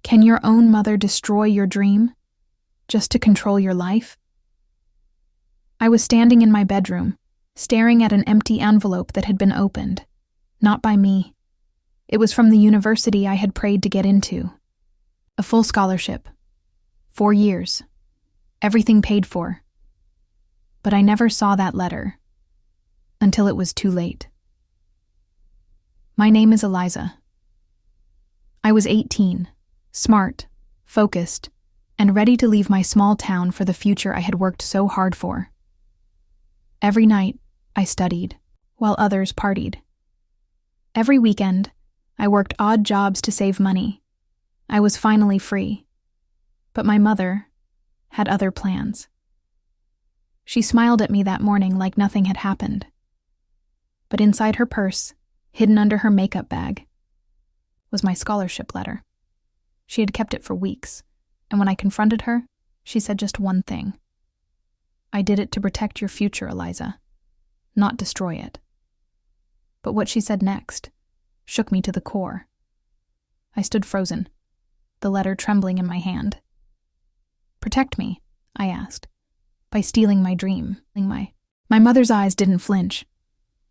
Can your own mother destroy your dream just to control your life? I was standing in my bedroom, staring at an empty envelope that had been opened. Not by me. It was from the university I had prayed to get into. A full scholarship. 4 years. Everything paid for. But I never saw that letter. Until it was too late. My name is Eliza. I was 18, smart, focused, and ready to leave my small town for the future I had worked so hard for. Every night, I studied, while others partied. Every weekend, I worked odd jobs to save money. I was finally free. But my mother had other plans. She smiled at me that morning like nothing had happened. But inside her purse, hidden under her makeup bag, was my scholarship letter. She had kept it for weeks, and when I confronted her, she said just one thing. I did it to protect your future, Eliza, not destroy it. But what she said next shook me to the core. I stood frozen, the letter trembling in my hand. Protect me, I asked, by stealing my dream. My mother's eyes didn't flinch.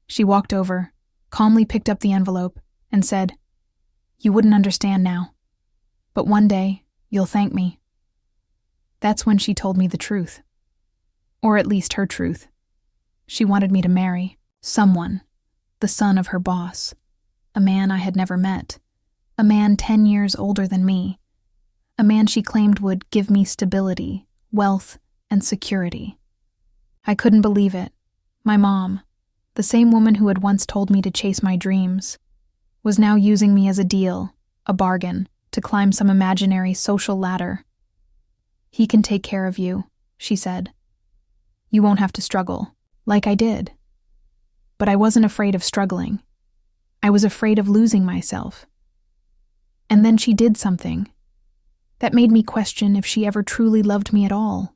She walked over, calmly picked up the envelope, and said, "You wouldn't understand now, but one day you'll thank me." That's when she told me the truth. Or at least her truth. She wanted me to marry someone, the son of her boss, a man I had never met, a man 10 years older than me, a man she claimed would give me stability, wealth, and security. I couldn't believe it. My mom, the same woman who had once told me to chase my dreams, was now using me as a deal, a bargain, to climb some imaginary social ladder. "He can take care of you," she said. "You won't have to struggle, like I did." But I wasn't afraid of struggling. I was afraid of losing myself. And then she did something that made me question if she ever truly loved me at all.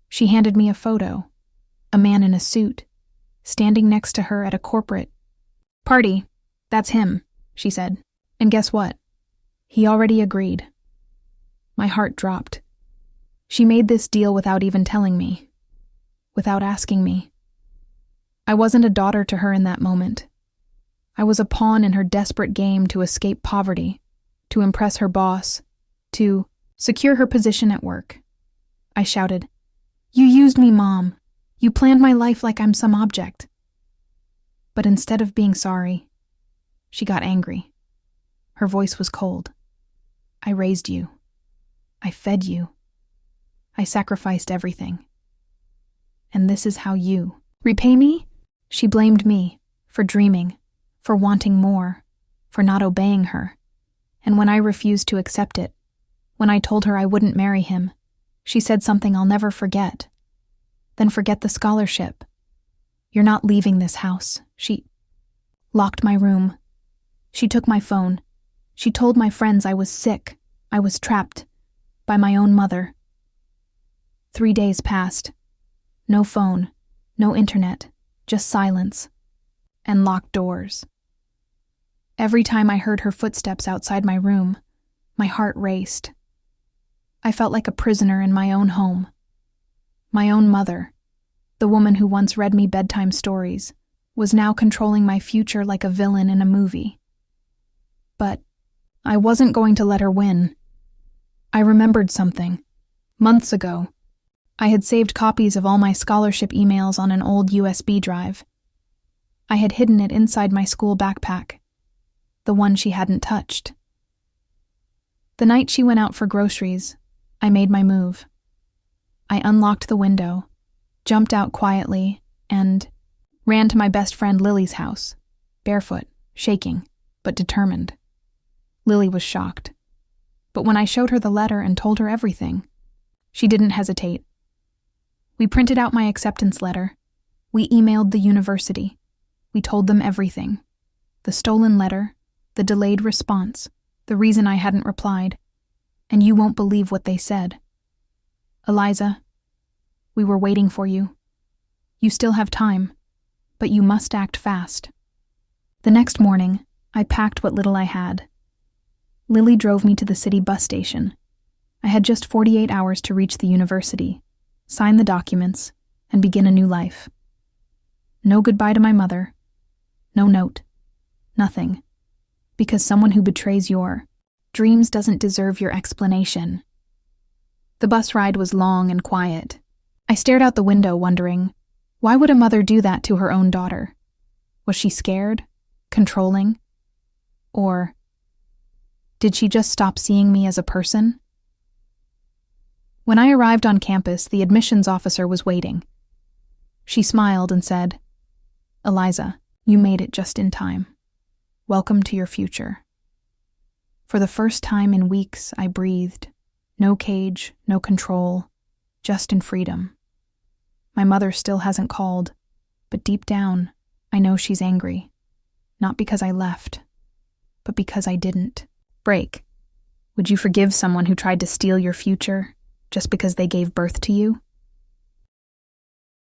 She handed me a photo, a man in a suit, standing next to her at a corporate party. "That's him," she said. And guess what? He already agreed. My heart dropped. She made this deal without even telling me, without asking me. I wasn't a daughter to her in that moment. I was a pawn in her desperate game to escape poverty, to impress her boss, to secure her position at work. I shouted, "You used me, Mom. You planned my life like I'm some object." But instead of being sorry, she got angry. Her voice was cold. "I raised you. I fed you. I sacrificed everything. And this is how you repay me?" She blamed me for dreaming, for wanting more, for not obeying her. And when I refused to accept it, when I told her I wouldn't marry him, she said something I'll never forget. "Then forget the scholarship. You're not leaving this house." She locked my room. She took my phone. She told my friends I was sick, I was trapped, by my own mother. 3 days passed. No phone, no internet, just silence, and locked doors. Every time I heard her footsteps outside my room, my heart raced. I felt like a prisoner in my own home. My own mother, the woman who once read me bedtime stories, was now controlling my future like a villain in a movie. But I wasn't going to let her win. I remembered something. Months ago, I had saved copies of all my scholarship emails on an old USB drive. I had hidden it inside my school backpack, the one she hadn't touched. The night she went out for groceries, I made my move. I unlocked the window, jumped out quietly, and ran to my best friend Lily's house, barefoot, shaking, but determined. Lily was shocked. But when I showed her the letter and told her everything, she didn't hesitate. We printed out my acceptance letter. We emailed the university. We told them everything. The stolen letter, the delayed response, the reason I hadn't replied. And you won't believe what they said. "Eliza, we were waiting for you. You still have time, but you must act fast." The next morning, I packed what little I had. Lily drove me to the city bus station. I had just 48 hours to reach the university, sign the documents, and begin a new life. No goodbye to my mother. No note. Nothing. Because someone who betrays your dreams doesn't deserve your explanation. The bus ride was long and quiet. I stared out the window, wondering, why would a mother do that to her own daughter? Was she scared? Controlling? Or did she just stop seeing me as a person? When I arrived on campus, the admissions officer was waiting. She smiled and said, "Eliza, you made it just in time. Welcome to your future." For the first time in weeks, I breathed. No cage, no control, just in freedom. My mother still hasn't called, but deep down, I know she's angry. Not because I left, but because I didn't. Break. Would you forgive someone who tried to steal your future just because they gave birth to you?